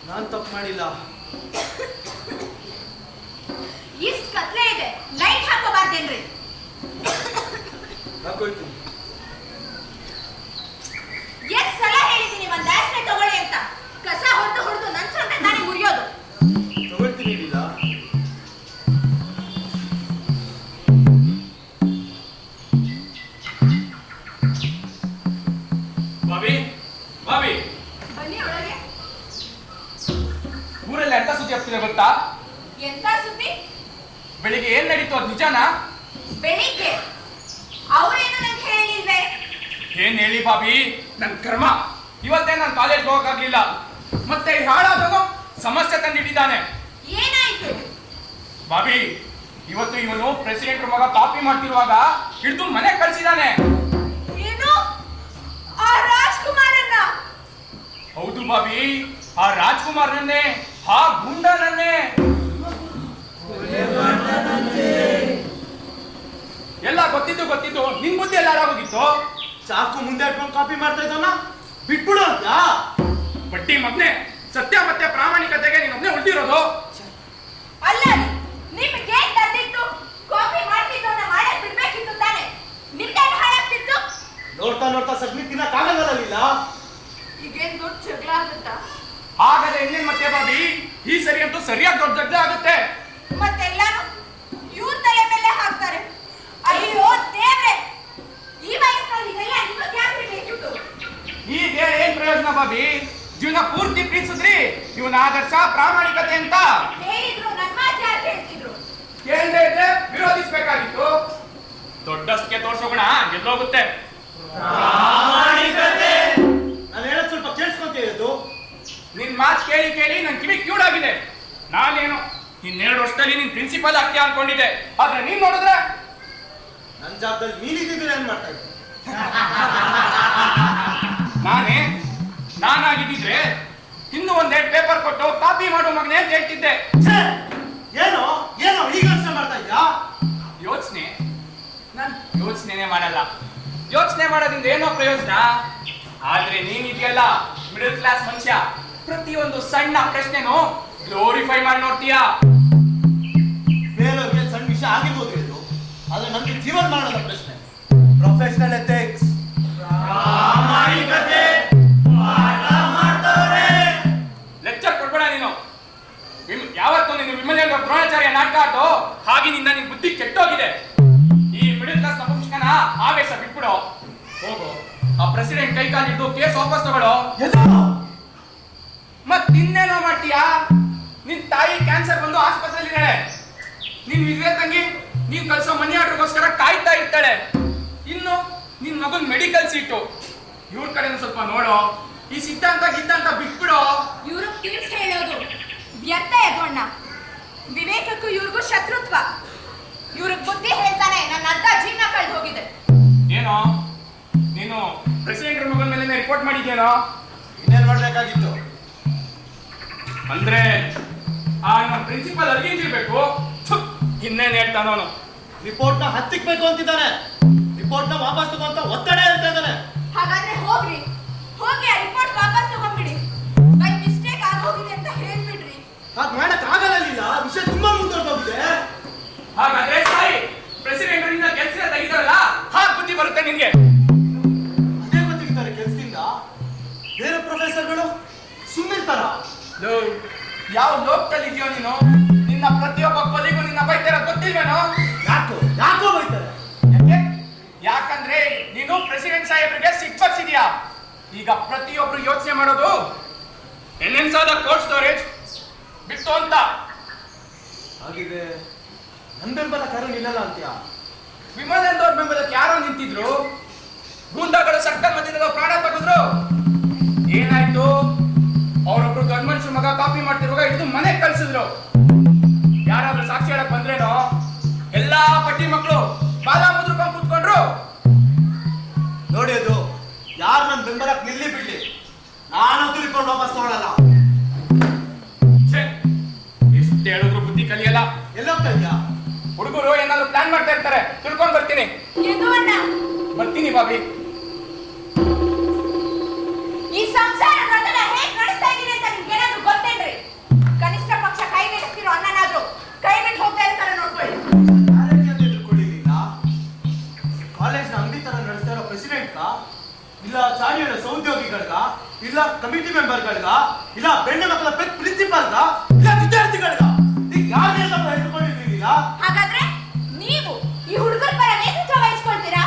ನಾನ್ ತಪ್ಪು ಮಾಡಿಲ್ಲ. ಇಷ್ಟು ಕತ್ಲೆ ಇದೆ, ಲೈಟ್ ಹಾಕೋಬಾರ್ದೇನ್ರಿ? ಹಾಕೋಯ್ತೀನಿ. ಎಷ್ಟ್ ಸಲ ಹೇಳಿದ್ದೀನಿ ಒಂದ್ ಆಸ್ನೆ ತಗೊಳ್ಳಿ ಅಂತ. ಕಸ ಹೊಡೆದು ಹೊಡೆದು ನನ್ ಸೊಂಟೆ ತಾನೇ ಮುರಿಯೋದು. ತಗೊಳ್ತೀನಿ ಇಲ್ಲ. ಬಾಬಿ ಬಾಬಿ ಬನ್ನಿ ಒಳಗೆ. ಊರಲ್ಲಿ ಎಂತ ಸುದ್ದಿ ಆಗ್ತಿದೆ ಗೊತ್ತಾ? ಎಂತ ಸುದ್ದಿ? ಬೆಳಿಗ್ಗೆ ಏನ್ ನಡೀತು ಅದು ನಿಜಾನಾ? ಬೆಳಿಗ್ಗೆ ಅವ್ರೇನು ನಂಗೆ ಹೇಳಿಲ್ವೇ? ಏನ್ ಹೇಳಿ ಬಾಬಿ, ನನ್ ಕರ್ಮ. ಇವತ್ತೇ ನಾನು ಕಾಲೇಜ್ ಹೋಗಕ್ಕಾಗ್ಲಿಲ್ಲ. ಮತ್ತೆ ಹಾಳಾದವನು ಸಮಸ್ಯೆ ತಂದಿಟ್ಟಿದ್ದಾನೆ. ಏನಾಯ್ತು? ಬಾಬಿ, ಇವತ್ತು ಇವನು ಪ್ರೆಸಿಡೆಂಟ್ ಮಗ ಕಾಪಿ ಮಾಡ್ತಿರುವಾಗ ಹಿಡಿದು ಮನೆ ಕಳ್ಸಿದಾನೆ. ಏನು? ಆ ರಾಜ್ಕುಮಾರನ್ನ? ಹೌದು ಬಾಬಿ, ಆ ರಾಜ್ಕುಮಾರ್ನನ್ನೇ, ಆ ಗುಂಡನನ್ನೇ. ಎಲ್ಲ ಗೊತ್ತಿದ್ದು ನಿನ್ ಬುದ್ಧಿ ಎಲ್ಲ ಹೋಗಿತ್ತು. ಚಾಕು ಮುಂದೆ ಇಟ್ಕೊಂಡು ಕಾಪಿ ಮಾಡ್ತಾ ಇದ್ದಾನ, ಬಿಟ್ಬಿಡು ಅಂತ. ಬಡ್ಡಿ ಮಗ್ನೆ, ಸತ್ಯ ಮತ್ತೆ ಪ್ರಾಮಾಣಿಕತೆಗೆ ನೀನೊಬ್ನೇ ಉಳಿದಿರೋದು. ಅಲ್ಲ, ನಿಮ್ಗೆ ತಂದಿತ್ತು ಕಾಪಿ ಮಾಡ್ತಿದ್ದವನ್ನ ಮಾಡಕ್ ಬಿಡ್ಬೇಕಿತ್ತು ತಾನೆ. ನಿಮ್ದೇನು ಹಾಳಾಗ್ತಿತ್ತು? ನೋಡ್ತಾ ನೋಡ್ತಾ ಸಗ್ನಿ ತಿನ್ನಕ್ಕಾಗಲ್ಲ. ಈಗೇನ್ ದೊಡ್ಡ ಜಗಳ ಆಗುತ್ತಾ? ಆಗದೆ ಇನ್ನೇನ್ ಮತ್ತೆ ಬಾಬಿ, ಈ ಸರಿ ಅಂತೂ ಸರಿಯಾಗಿ ದೊಡ್ಡ ಜಗಳ ಆಗುತ್ತೆ. ಮತ್ತೆಲ್ಲಾನು ಇವ್ರ ತಲೆ ಮೇಲೆ ಹಾಕ್ತಾರೆ. ಅಯ್ಯೋ ದೇವ್ರೆ, ಈ ವಯಸ್ಸಿನಲ್ಲಿ ಇದೆಲ್ಲ ನಿಮಗೆ ಯಾಕೆ ಬೇಕಿತ್ತು? ಈಗ ಏನ್ ಪ್ರಯೋಜನ ಬಾಬಿ? ಜೀವನ ಪೂರ್ತಿ ಪ್ರೀತಿಸಿದ್ರಿ ಇವನ ಆದರ್ಶ ಪ್ರಾಮಾಣಿಕತೆ ಅಂತ ಹೇಳಿದ್ರು. ನನ್ನ ಮಾತು ಯಾರು ಕೇಳ್ತಿದ್ರು? ಕೇಳದೆ ಇದ್ರೆ ವಿರೋಧಿಸ್ಬೇಕಾಗಿತ್ತು. ದೊಡ್ಡಷ್ಟಕ್ಕೆ ತೋರ್ಸೋಣ, ಗೆಲ್ಲೋಗುತ್ತೆ. ನಾನು ಹೇಳೋದು ಸ್ವಲ್ಪ ಕೇಳಿಸ್ಕೊಂತೀವಿ. ನಿನ್ ಮಾತು ಕೇಳಿ ಕೇಳಿ ನನ್ ಕಿವಿ ಕ್ಯೂಡಾಗಿದೆ. ನಾನೇನು ಇನ್ನೆರಡು ವರ್ಷದಲ್ಲಿ ನೀನ್ ಪ್ರಿನ್ಸಿಪಲ್ ಆಗ್ತೀಯ ಅನ್ಕೊಂಡಿದ್ದೆ, ಆದ್ರೆ ನೀನ್ ನೋಡಿದ್ರೆ ನನ್ನ ಜಾಗದಲ್ಲಿ ನೀನಿದ್ರೆ ಏನ್ ಮಾಡ್ತಾ ಇದ್ದೆ? ನಾನಾಗಿದ್ದಿದ್ರೆ ಇನ್ನು ಒಂದೆರಡು ಪೇಪರ್ ಕೊಟ್ಟು ಕಾಪಿ ಮಾಡೋ ಮಗನೇ ಅಂತ ಹೇಳ್ತಿದ್ದೆ. ಏನೋ ಏನೋ ಈಗ ಯೋಚನೆ ಮಾಡ್ತಾ ಇದ್ಯಾ? ಯೋಚನೆ? ನಾನು ಯೋಚನೆನೇ ಮಾಡಲ್ಲ. ಯೋಚನೆ ಮಾಡೋದ್ರಿಂದ ಏನೋ ಪ್ರಯೋಜನ. ಆದ್ರೆ ನೀನಿದೆಯಲ್ಲ, ಮಿಡಲ್ ಕ್ಲಾಸ್ ಮನುಷ್ಯ, ಪ್ರತಿಯೊಂದು ಸಣ್ಣ ಪ್ರಶ್ನೆನೂ ಗ್ಲೋರಿಫೈ ಮಾಡಿ ನೋಡ್ತೀಯಾ. ಬೇರೆಯವ್ರಿಗೆ ಸಣ್ಣ ವಿಷಯ ಆಗಿರ್ಬೋದು ಇದು, ಆದ್ರೆ ನಮ್ಗೆ ಜೀವನ ಮಾಡೋದ ಪ್ರಶ್ನೆ. ಪ್ರೊಫೆಷನಲ್ ಎಥಿಕ್ಸ್, ಪ್ರಾಮಾಣಿಕತೆ, ಲೆಕ್ಚರ್ ಕೊಡ್ಬೇಡ ನೀನು. ಯಾವತ್ತು ನೀನು ವಿಮಲೆಯ ದ್ರೋಣಾಚಾರ್ಯ ನಾಟಕ ಆಟೋ ಹಾಗಿನಿಂದ ನಿನ್ ಬುದ್ಧಿ ಕೆಟ್ಟೋಗಿದೆ. ಈ ಮಿಡಲ್ ಕ್ಲಾಸ್ ನಪುಂಸಕನ ಆವೇಶ ಬಿಟ್ಬಿಡು. ಹೋಗು, ಆ ಪ್ರೆಸಿಡೆಂಟ್ ಕೈ ಕಾಲಿಟ್ಟು ಕೇಸ್ ವಾಪಸ್ ತಗೊಳ್ಳೋ. ಮತ್ತಿನ್ನೇನೋ ಮಾಡ್ತೀಯಾ? ನಿನ್ ತಾಯಿ ಕ್ಯಾನ್ಸರ್ ಬಂದು ಆಸ್ಪತ್ರೆಯಲ್ಲಿ, ನಿನ್ ವಿದ್ಯೆ ತಂಗಿ ನೀನ್ ಕಲ್ಸೋ ಮನಿ ಆರ್ಡರ್ಗೋಸ್ಕರ ಕಾಯ್ತಾ ಇರ್ತಾಳೆ. ಇನ್ನು ನಿನ್ ಮಗನ್ ಮೆಡಿಕಲ್ ಸೀಟು. ಇವ್ರ ಕಡೆನೂ ಸ್ವಲ್ಪ ನೋಡೋ. ಈ ಸಿದ್ಧಾಂತ ಗಿದ್ಧಾಂತ ಬಿಟ್ಬಿಡೋ. ಇವ್ರು ಟಿಪ್ಸ್ ಹೇಳೋದು ವ್ಯರ್ಥ ಯದೋಣ್ಣ. ವಿವೇಕಕ್ಕೂ ಇವ್ರಿಗೂ ಶತ್ರುತ್ವ. ಇವ್ರಿಗೆ ಬುದ್ಧಿ ಹೇಳ್ತಾನೆ ನನ್ನ ಅರ್ಧ ಜೀವನ ಕಳೆದು ಹೋಗಿದೆ. ಏನೋ ನೀನು ಪ್ರೆಸಿಡೆಂಟ್ ಮಗನ ಮೇಲೆ ರಿಪೋರ್ಟ್ ಮಾಡಿದ್ಯೇನೋ? ಇನ್ನೇನ್ ಮಾಡ್ಬೇಕಾಗಿತ್ತು? ಅಂದ್ರೆ ಆ ನಮ್ಮ ಪ್ರಿನ್ಸಿಪಲ್ ಅಲ್ಲಿಂದಿರ್ಬೇಕು. ಇನ್ನೇನ್ ಹೇಳ್ತಾನೋ ಅವನು. ರಿಪೋರ್ಟ್ ನ ಹತ್ತಿಕ್ಬೇಕು ಅಂತಿದ್ದಾನೆ. ರಿಪೋರ್ಟ್ ನ ವಾಪಸ್ ತಗೊಂತ ಒತ್ತಡ ಹೇಳ್ತಾ ಇದ್ದಾನೆ. ಹಾಗಾದ್ರೆ ಹೋಗ್ರಿ, ಹೋಗಿ ಆ ರಿಪೋರ್ಟ್ ವಾಪಸ್ ತಗೊಂಡ್ಬಿಡಿ. ಬೈ ಮಿಸ್ಟೇಕ್ ಆಗೋಗಿದೆ ಅಂತ ಹೇಳ್ಬಿಡ್ರಿ. ಹಾಗೆ ಮಾಡಕ್ ಆಗಲ್ಲ. ವಿಷಯ ತುಂಬಾ ಮುಂದುವರೆದೋಗಿದೆ. ಹಾಗಾದ್ರೆ ಸಾಯಿ ಪ್ರೆಸಿಡೆಂಟ್ ನಿಂದ ಕೆಲಸ ತೆಗಿತಾರಲ್ಲ, ಹಾಗೆ ಬುದ್ಧಿ ಬರುತ್ತೆ ನಿನ್ಗೆ. ಅದೇ ಗೊತ್ತಿರ್ತಾರೆ ಕೆಲಸದಿಂದ. ಬೇರೆ ಪ್ರೊಫೆಸರ್ಗಳು ಸುಮ್ಮನಿರ್ತಾರ? ಯಾವ ಲೋಕದಲ್ಲಿ ಇದೆಯೋ ನೀನು? ನಿನ್ನ ಪ್ರತಿಯೊಬ್ಬ ಕೊಲಿಗೂ ನಿನ್ನ ಬೈತಾರ ಗೊತ್ತಿಲ್ವೇನೋ? ಯಾಕೋ ಬೈತಾರೆ? ಯಾಕಂದ್ರೆ ನೀನು ಪ್ರೆಸಿಡೆಂಟ್ ಸಾಹೇಬ್ರಿಗೆ ಸಿಕ್ಕಿಸಿದ್ಯಾ. ಈಗ ಪ್ರತಿಯೊಬ್ರು ಯೋಚನೆ ಮಾಡೋದು ಎನ್ಎನ್ಸಾದ ಕೋಲ್ಡ್ ಸ್ಟೋರೇಜ್ ಬಿಟ್ಟು ಅಂತ. ಹಾಗಿದೆ, ನನ್ನ ಬೆಂಬಲ ಕಾರಣ ನಿಲ್ಲಲ್ಲ ಅಂತ್ಯಾ? ವಿಮಲಂದವ್ರ ಬೆಂಬಲಕ್ಕೆ ಯಾರೋ ನಿಂತಿದ್ರು. ಗೂಂಡಾಗಳು ಸರ್ಕಲ್ ಮಧ್ಯದಲ್ಲಿ ಪ್ರಾಣ ತೆಗೆದ್ರು. ಏನಾಯ್ತು? ಅವರೊಬ್ರು ದೊಡ್ಡ ಮನುಷ್ಯ ಮಗ ಕಾಪಿ ಮಾಡ್ತಿರುವಾಗ ಹಿಡಿದು ಮನೆಗೆ ಕಳ್ಸಿದ್ರು. ಯಾರಾದ್ರೂ ಸಾಕ್ಷಿ ಹೇಳಕ್ ಬಂದ್ರೇನೋ ಎಲ್ಲಾ ಪಟ್ಟಿ ಮಕ್ಕಳು ಬಾಲ ಮುದ್ರಕೊಂಡು ಕೂತ್ಕೊಂಡ್ರು. ನೋಡಿ, ಅದು ಯಾರು ನನ್ನ ಬೆಂಬಲಕ್ಕೆ ನಿಲ್ಲಿ ಬಿಡ್ಲಿ, ನಾನು ತಿಳ್ಕೊಂಡು ವಾಪಸ್ ತಗೊಳ್ಳಲ್ಲ. ಎಷ್ಟು ಹೇಳಿದ್ರು ಬುದ್ಧಿ ಕಲಿಯಲ್ಲ. ಎಲ್ಲೋಗ್ತಾ ಇದ್ಯಾ? ಹುಡುಗರು ಏನಾದ್ರು ಪ್ಲಾನ್ ಮಾಡ್ತಾ ಇರ್ತಾರೆ, ತಿಳ್ಕೊಂಡ್ ಬರ್ತೀನಿ. ಎದು ಅಣ್ಣ, ಬರ್ತೀನಿ ಬಾಬಿ. ಈ ಸಂಸಾರ ವ್ರತನ ಹೇಗ್ ನಡೆಸ್ತಾ ಇದೀನಿ ಅಂತ ನಿಮ್ಗೇನಾದ್ರೂ ಗೊತ್ತೇನ್ರಿ? ಕನಿಷ್ಠ ಪಕ್ಷ ಕೈ ನಡೆಸ್ತಿರೋ ಅಣ್ಣನಾದ್ರೂ ಕೈ ಬಿಟ್ಟು ಹೋಗ್ತಾ ಇರ್ತಾರೆ ನೋಡ್ಕೊಳ್ಳಿ. ಯಾರಕ್ಕೆ ಅಂತ ತಿಳ್ಕೊಳ್ಳಿಲ್ಲ. ಕಾಲೇಜ್ನ ಅಂಗಡಿ ತರ ನಡೆಸ್ತಾ ಇರೋ ಪ್ರೆಸಿಡೆಂಟ್ಗ, ಇಲ್ಲ ಚಾಡಿ ಹೇಳೋ ಸಹೋದ್ಯೋಗಿಗಳ್ಗ, ಇಲ್ಲ ಕಮಿಟಿ ಮೆಂಬರ್ಗಳ್ಗ, ಇಲ್ಲ ಬೆಣ್ಣೆ ಮಕ್ಕಳ ಪೆಟ್ ಪ್ರಿನ್ಸಿಪಾಲ್ಗ, ಇಲ್ಲ ವಿದ್ಯಾರ್ಥಿಗಳ್ಗ, ಈಗ ಯಾರನ್ನೆಲ್ಲ ಹೇಳ್ಕೊಂಡಿದ್ದೀರಾ? ಹಾಗಾದ್ರೆ ನೀವು ಈ ಹುಡುಗರ ಪರ ನೇತೃತ್ವ ವಹಿಸ್ಕೊಳ್ತೀರಾ?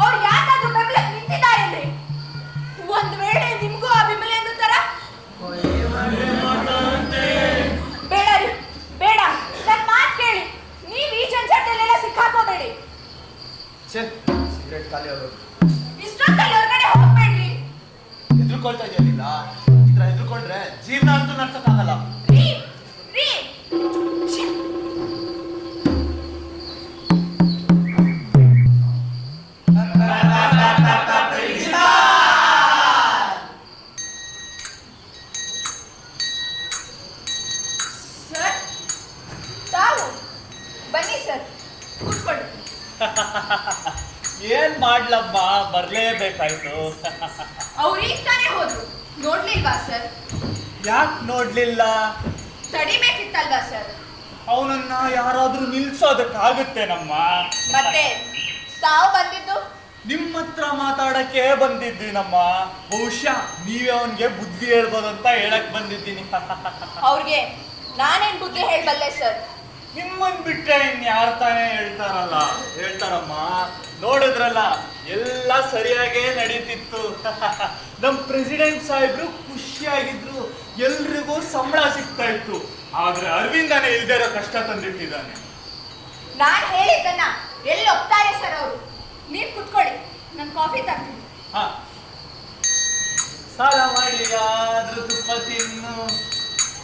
ಅವ್ರು ಯಾಕಾದ್ರೂ ಬೆಂಬಲಕ್ಕೆ ನಿಂತಿದ್ದಾರೇನ್ರಿ? ಒಂದ್ ವೇಳೆ ನಿಮ್ಗೂ ಆ ಬೆಂಬಲ ಎಂದು ತರ ಬೇಡ ರೀ, ಬೇಡ. ನನ್ ಮಾತ್ ಕೇಳಿ, ನೀವ್ ಈ ಜಂಜಾಟದಲ್ಲೆಲ್ಲ ಸಿಕ್ಕಾಕೋಬೇಡಿ. ಸಿಗರೇಟ್ ಖಾಲಿ ಆಗೋದು. ಇಷ್ಟೊತ್ತಲ್ಲಿ ಹೊರಗಡೆ ಹೋಗ್ಬೇಡ್ರಿ. ಹೆದರ್ಕೊಳ್ತಾ ಇದೆಯಲ್ಲ, ಈ ತರ ಹೆದರ್ಕೊಂಡ್ರೆ ಜೀವನ ಅಂತೂ ನಡ್ಸಕ್ಕಾಗಲ್ಲ. ರೀ ರೀ ಛೀ. ಸರ್, ತಾವು ಬನ್ನಿ ಸರ್, ಕೂತ್ಕೊಳ್ಳಿ. ಏನ್ ಮಾಡ್ಲಮ್ಮ, ಬರ್ಲೇಬೇಕಾಯ್ತು. ಅವ್ರು ಈಗ ತಾನೇ ಹೋದ್ರು, ನೋಡ್ಲಿಲ್ವಾ ಸರ್? ಯಾಕೆ ನೋಡ್ಲಿಲ್ಲ? ತಡಿಬೇಕಿತ್ತಲ್ವಾ ಸರ್? ಅವನನ್ನ ಯಾರಾದ್ರೂ ನಿಲ್ಸೋದಕ್ಕಾಗುತ್ತೇನಮ್ಮ? ಮತ್ತೆ ತಾವು ಬಂದಿದ್ದು ನಿಮ್ಮ ಹತ್ರ ಮಾತಾಡಕ್ಕೆ ಬಂದಿದ್ದೀನಮ್ಮ. ಬಹುಶಃ ನೀವೇ ಅವನ್ಗೆ ಬುದ್ಧಿ ಹೇಳ್ಬೋದಂತ ಹೇಳಕ್ ಬಂದಿದ್ದೀನಿ. ಅವ್ರಿಗೆ ನಾನೇನ್ ಬುದ್ಧಿ ಹೇಳ್ಬಲ್ಲೆ ಸರ್? ನಿಮ್ಮನ್ ಬಿಟ್ರೆ ಇನ್ಯಾರು ತಾನೇ ಹೇಳ್ತಾರಮ್ಮ. ನೋಡಿದ್ರಲ್ಲ, ಎಲ್ಲ ಸರಿಯಾಗೇ ನಡೀತಿತ್ತು. ನಮ್ ಪ್ರೆಸಿಡೆಂಟ್ ಸಾಹೇಬ್ರು ಖುಷಿಯಾಗಿದ್ರು, ಎಲ್ರಿಗೂ ಸಂಬಳ ಸಿಗ್ತಾ ಇತ್ತು. ಆದ್ರೆ ಅರವಿಂದನೇ ಇಲ್ದೇ ಇರೋ ಕಷ್ಟ ತಂದಿಟ್ಟಿದ್ದಾನೆ. ನಾನ್ ಹೇಳಿದ್ದನ್ನ ಎಲ್ಲಿ ಒಪ್ತಾರೆ ಸರ್ ಅವರು? ನೀವ್ ಕುತ್ಕೊಳ್ಳಿ, ನನ್ ಕಾಫಿ ತರ್ತೀನಿ. ಹ, ಸಾಲ ಮಾಡಿ ಆದ್ರೂ ತುಪ್ಪ ತಿನ್ನು,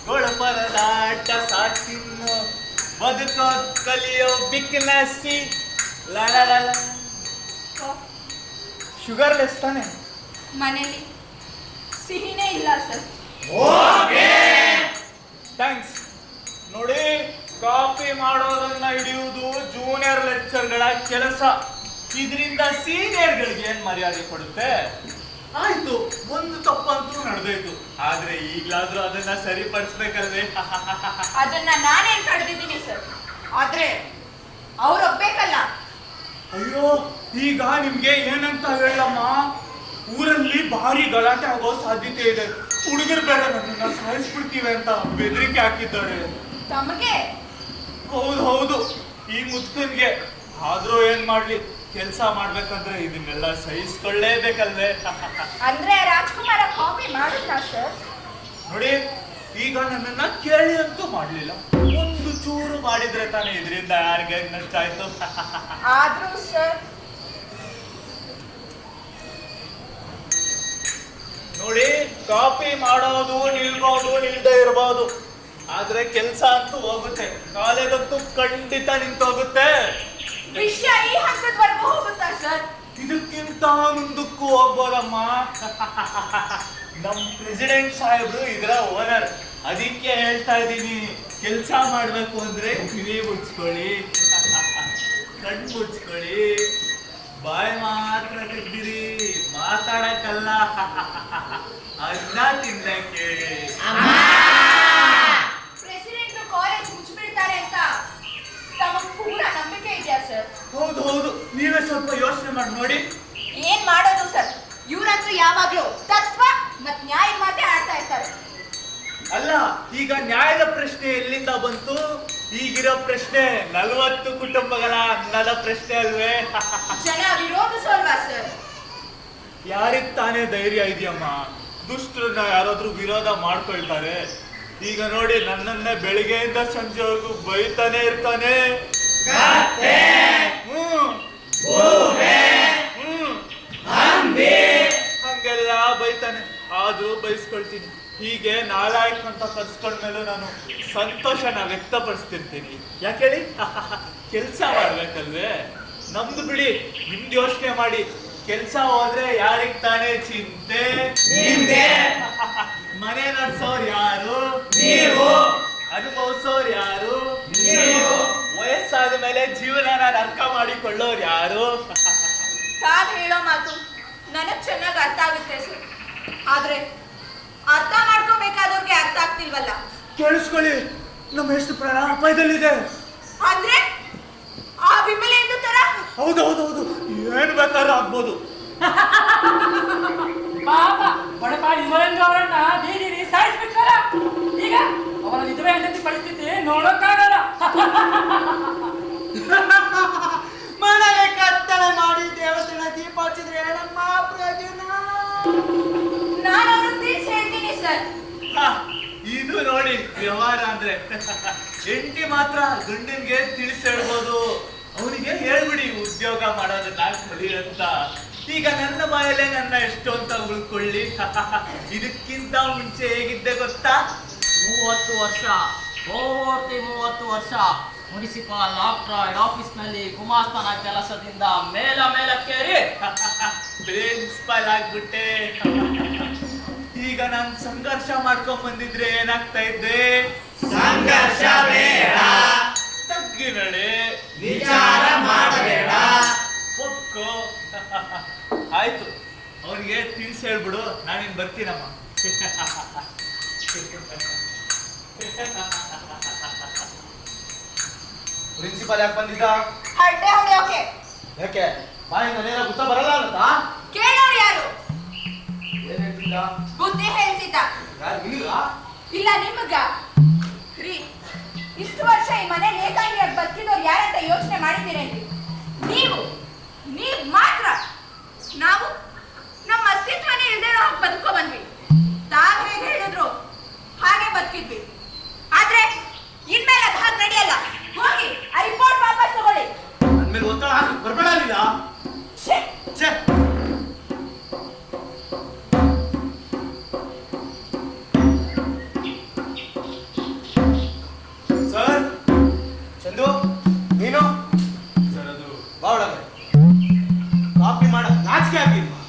ಗೋಳಪರದಾಟ ಸಾಕಿನ್ನು, ಬದುಕೋ ಕಲಿಯೋ ಬಿಕ್ನಸಿ ಲಡಲಲ. ಶುಗರ್ಲೆಸ್ ತಾನೆ? ಮನೇಲಿ ಸಿಹಿನೇ ಇಲ್ಲ ಸರ್. ಥ್ಯಾಂಕ್ಸ್. ನೋಡಿ, ಕಾಫಿ ಮಾಡೋದನ್ನ ಹಿಡಿಯುವುದು ಜೂನಿಯರ್ ಲೆಕ್ಚರ್ಗಳ ಕೆಲಸ. ಇದರಿಂದ ಸೀನಿಯರ್ಗಳಿಗೆ ಏನ್ ಮರ್ಯಾದೆ ಕೊಡುತ್ತೆ? ಆಯ್ತು, ಒಂದು ತಪ್ಪಂತೂ ನಡೆದೋಯ್ತು. ಆದ್ರೆ ಈಗ್ಲಾದ್ರೂ ಅದನ್ನ ಸರಿಪಡಿಸ್ಬೇಕಲ್ವೇ? ಅದನ್ನ ನಾನೇನ್ ತಡೆದಿದ್ದೀನಿ ಸರ್, ಆದ್ರೆ ಅವ್ರು ಒಪ್ಬೇಕಲ್ಲ. ಅಯ್ಯೋ, ಈಗ ನಿಮ್ಗೆ ಏನಂತ ಹೇಳಮ್ಮ, ಊರಲ್ಲಿ ಭಾರಿ ಗಲಾಟೆ ಆಗೋ ಸಾಧ್ಯತೆ ಇದೆ. ಹುಡುಗರು ಬೇರೆ ನನ್ನನ್ನ ಸಾಯಿಸ್ಬಿಡ್ತೀವಿ ಅಂತ ಬೆದರಿಕೆ ಹಾಕಿದ್ದಾರೆ. ತಮಗೆ? ಹೌದು, ಈ ಮುದ್ಕನ್ಗೆ. ಆದ್ರೂ ಏನ್ ಮಾಡ್ಲಿ, ಕೆಲಸ ಮಾಡ್ಬೇಕಂದ್ರೆ ಇದನ್ನೆಲ್ಲ ಸಹಿಸ್ಕೊಳ್ಳೇಬೇಕಲ್ವೇ? ಅಂದ್ರೆ ರಾಜ್ಕುಮಾರ ಕಾಪಿ ಮಾಡುತ್ತಾ ಸರ್? ನೋಡಿ, ಈಗ ನನ್ನನ್ನ ಕೇಳಿ ಅಂತೂ ಮಾಡ್ಲಿಲ್ಲ. ಒಂದು ಚೂರು ಮಾಡಿದ್ರೆ ತಾನೇ ಇದರಿಂದ ಯಾರಿಗೆ ನಷ್ಟ ಆಯ್ತು? ಆದ್ರೂ ಸರ್, ನೋಡಿ, ಕಾಪಿ ಮಾಡೋದು ನಿಲ್ಬೋದು, ನಿಲ್ದೇ ಇರಬಹುದು. ಆದ್ರೆ ಕೆಲಸ ಅಂತೂ ಹೋಗುತ್ತೆ, ಕಾಲೇಜಂತೂ ಖಂಡಿತ ನಿಂತೋಗುತ್ತೆ. ವಿಷಯ ಈ ಹಂತದವರೆಗೂ ಹೋಗುತ್ತಾ ಸರ್? ಇದಕ್ಕಿಂತ ಮುಂದಕ್ಕೂ ಹೋಗ್ಬೋದಮ್ಮ. ನಮ್ ಪ್ರೆಸಿಡೆಂಟ್ ಸಾಹೇಬ್ರು ಇದರ ಓನರ್. ಅದಕ್ಕೆ ಹೇಳ್ತಾ ಇದ್ದೀನಿ, ಕೆಲಸ ಮಾಡ್ಬೇಕು ಅಂದ್ರೆ ಕಿವಿ ಮುಚ್ಕೊಳ್ಳಿ, ಕಣ್ಣು ಮುಚ್ಕೊಳ್ಳಿ, ಬಾಯಿ ಮಾತ್ರ ತೆಗ್ದಿರಿ, ಮಾತಾಡಕ್ಕಲ್ಲ, ಅನ್ನ ತಿನ್ನಕ್ಕೆ. ಪ್ರೆಸಿಡೆಂಟ್ ಕಾಲೇಜ್ ಮುಚ್ಚಿಬಿಡ್ತಾರೆ ಅಂತ ತಮಗ್ ಪೂರ ನಂಬಿಕೆ ಇದೆಯಾ ಸರ್? ಹೌದು, ನೀವೇ ಸ್ವಲ್ಪ ಯೋಚನೆ ಮಾಡಿ ನೋಡಿ. ಏನ್ ಮಾಡೋದು ಸರ್, ಇವ್ರಂತೂ ಯಾವಾಗ್ಲೂ ತತ್ವ ಮತ್ ನ್ಯಾಯ ಮಾತೇ ಆಡ್ತಾ ಇರ್ತಾರೆ. ಅಲ್ಲ, ಈಗ ನ್ಯಾಯದ ಪ್ರಶ್ನೆ ಎಲ್ಲಿಂದ ಬಂತು? ಈಗಿರೋ ಪ್ರಶ್ನೆ 40 ಕುಟುಂಬಗಳ ಅನ್ನದ ಪ್ರಶ್ನೆ ಅಲ್ವೇ? ಜನ ವಿರೋಧಿಸೋಲ್ವಾ ಸರ್? ಯಾರಿಗ್ ತಾನೇ ಧೈರ್ಯ ಇದೆಯಮ್ಮ? ದುಷ್ಟರನ್ನ ಯಾರಾದ್ರೂ ವಿರೋಧ ಮಾಡ್ಕೊಳ್ತಾರೆ? ಈಗ ನೋಡಿ, ನನ್ನನ್ನೇ ಬೆಳಿಗ್ಗೆಯಿಂದ ಸಂಜೆವರೆಗೂ ಬೈತಾನೆ ಇರ್ತಾನೆ. ಹಂಗೆಲ್ಲ ಬೈತಾನೆ, ಆದ್ರೂ ಬೈಸ್ಕೊಳ್ತೀನಿ. ಹೀಗೆ ನಾಲಾಯಕ್ ಅಂತ ಕರ್ಸ್ಕೊಂಡ್ಮೇಲೂ ನಾನು ಸಂತೋಷನ ವ್ಯಕ್ತಪಡಿಸ್ತಿರ್ತೀನಿ. ಯಾಕೇಳಿ? ಕೆಲಸ ಮಾಡ್ಬೇಕಲ್ವೇ? ನಮ್ದು ಬಿಡಿ, ನಿಮ್ದು ಯೋಚನೆ ಮಾಡಿ. ಕೆಲ್ಸ ಹೋದ್ರೆ ಯಾರಿಗ್ ತಾನೇ ಚಿಂತೆ? ಮನೆ ನಡ್ಸೋರ್ ಯಾರು? ನೀವು. ಅನುಭವಿಸೋರ್ ಯಾರು? ನೀವು. ವಯಸ್ಸಾದ ಮೇಲೆ ಜೀವನನ ಅರ್ಥ ಮಾಡಿಕೊಳ್ಳೋರ್ ಯಾರು? ತಾವ್ ಹೇಳೋ ಮಾತು ನನಗ್ ಚೆನ್ನಾಗಿ ಅರ್ಥ ಆಗುತ್ತೆ ಸರ್, ಆದ್ರೆ ಅರ್ಥ ಮಾಡ್ಕೋಬೇಕಾದವ್ರಿಗೆ ಅರ್ಥ ಆಗ್ತಿಲ್ವಲ್ಲ. ಕೇಳಿಸ್ಕೊಳ್ಳಿ, ನಮ್ಮ ಎಷ್ಟು ಪ್ರಾಣ ಅಪಾಯದಲ್ಲಿದೆ. ಅಂದ್ರೆ ಆ ವಿಮಲೆಂದು ತರ? ಹೌದೌದೌದು, ಏನ್ ಬೇಕಾದ್ರೂ ಆಗ್ಬೋದು. ಪಾಪ ಬಡಪಾಡಿ ಮರೇಂದ್ರ ಅವರನ್ನ ಬೀದಿಲಿ ಸಾಯಿಸ್ಬಿಟ್ರಲ್ಲ, ಈಗ ಅವರ ವಿಧವೆ ಹೆಂಡತಿ ಪರಿಸ್ಥಿತಿ ನೋಡೋಕ್ಕಾಗಲ್ಲ. ಮನೆಗೆ ಕತ್ತಲೆ ಮಾಡಿ ದೇವಸ್ಥಾನ ದೀಪ ಹಚ್ಚಿದ್ರೆ ಏನಮ್ಮ ಪ್ರಯೋಜನ? ನಾನು ಅವ್ರಿಗೆ ತಿಳಿಸಿ ಹೇಳ್ತೀನಿ ಸರ್. ಇದು ನೋಡಿ ವ್ಯವಹಾರ ಅಂದ್ರೆ. ಹೆಂಡತಿ ಮಾತ್ರ ಗಂಡನ್ಗೆ ತಿಳಿಸಿ ಹೇಳ್ಬೋದು, ಅವನಿಗೆ ಹೇಳ್ಬಿಡಿ ಉದ್ಯೋಗ ಮಾಡೋದನ್ನ ಕಲಿ ಅಂತ. ಈಗ ನನ್ನ ಬಾಯಲ್ಲೇ ನನ್ನ ಎಷ್ಟು ಅಂತ ಉಳ್ಕೊಳ್ಳಿ. ಇದಕ್ಕಿಂತ ಮುಂಚೆ ಹೇಗಿದ್ದೆ ಗೊತ್ತಾ? 30 ವರ್ಷ ಪೂರ್ತಿ 30 ವರ್ಷ ಮುನಿಸಿಪಲ್ ಆಫೀಸ್ನಲ್ಲಿ ಗುಮಾಸ್ತನ ಕೆಲಸದಿಂದ ಮೇಲಕ್ಕೇರಿ ಪ್ರಿನ್ಸಿಪಲ್ ಆಗ್ಬಿಟ್ಟೆ. ಈಗ ನಾನು ಸಂಘರ್ಷ ಮಾಡ್ಕೊಂಡ್ ಬಂದಿದ್ರೆ ಏನಾಗ್ತಾ ಇದ್ದೆ? ಸಂಘರ್ಷ ಬೇಡ, ತಗ್ಗಿ ನಡೆ, ವಿಚಾರ ಮಾಡಬೇಡ, ಒಪ್ಕೋ. ಆಯ್ತು, ಅವ್ರಿಗೆ ತಿಳಿಸಿ ಹೇಳ್ಬಿಡು, ನಾನಿನ್ ಬರ್ತೀನಮ್ಮ. ಪ್ರಿನ್ಸಿಪಾಲ್ ಯಾಕೆ ಬಂದಿದ್ದ? ಹರಟೆ ಹೊಡೆಯೋಕೆ. ಯಾಕೆ ಬಾಯಿಂದ ನೇರ ಗೊತ್ತ ಬರಲ್ಲ ಅಂತ? ಕೇಳೋರು ಯಾರು? ಏನ್ ಹೇಳ್ತಿದ್ದ? ಬುದ್ಧಿ ಹೇಳ್ತಿದ್ದ. ಯಾರು ಇಲ್ಲ? ಇಲ್ಲ ನಿಮಗ ರೀ, ಇಷ್ಟು ವರ್ಷ ಈ ಮನೆ ಏಕಾಂಗಿಯಾಗಿ ಬದುಕಿದವ್ರು ಯಾರಂತ ಯೋಚನೆ ಮಾಡಿದ್ದೀರೇನ್ರಿ? ನೀವು ಮಾತ್ರ. ನಾವು ನಮ್ಮ ಅಸ್ತಿತ್ವನೇ ಇಲ್ದೇ ಹಾಗೆ ಬದುಕೋ ಬಂದ್ವಿ. ತಾವ್ ಹೇಗೆ ಹೇಳಿದ್ರು ಹಾಗೆ ಬದುಕಿದ್ವಿ. ಆದ್ರೆ ಇನ್ಮೇಲೆ ಅದು ಹಾಗೆ ನಡೆಯಲ್ಲ. ಹೋಗಿ ಆ ರಿಪೋರ್ಟ್ ವಾಪಸ್ ತಗೊಳ್ಳಿ. ನನ್ಮೇಲೆ ಒತ್ತಡ ಹಾಕಿ ಬರ್ಬೇಡ ಇಲ್ಲ. ಛೆ! ಛೆ! ಸರ್, ಚಂದು ನೀನು ಸರ್, ಅದು ಬಾ ಒಳಗೆ. ಕಾಪಿ ಮಾಡಕ್ ನಾಚಿಕೆ ಆಗಿಲ್ವಾ?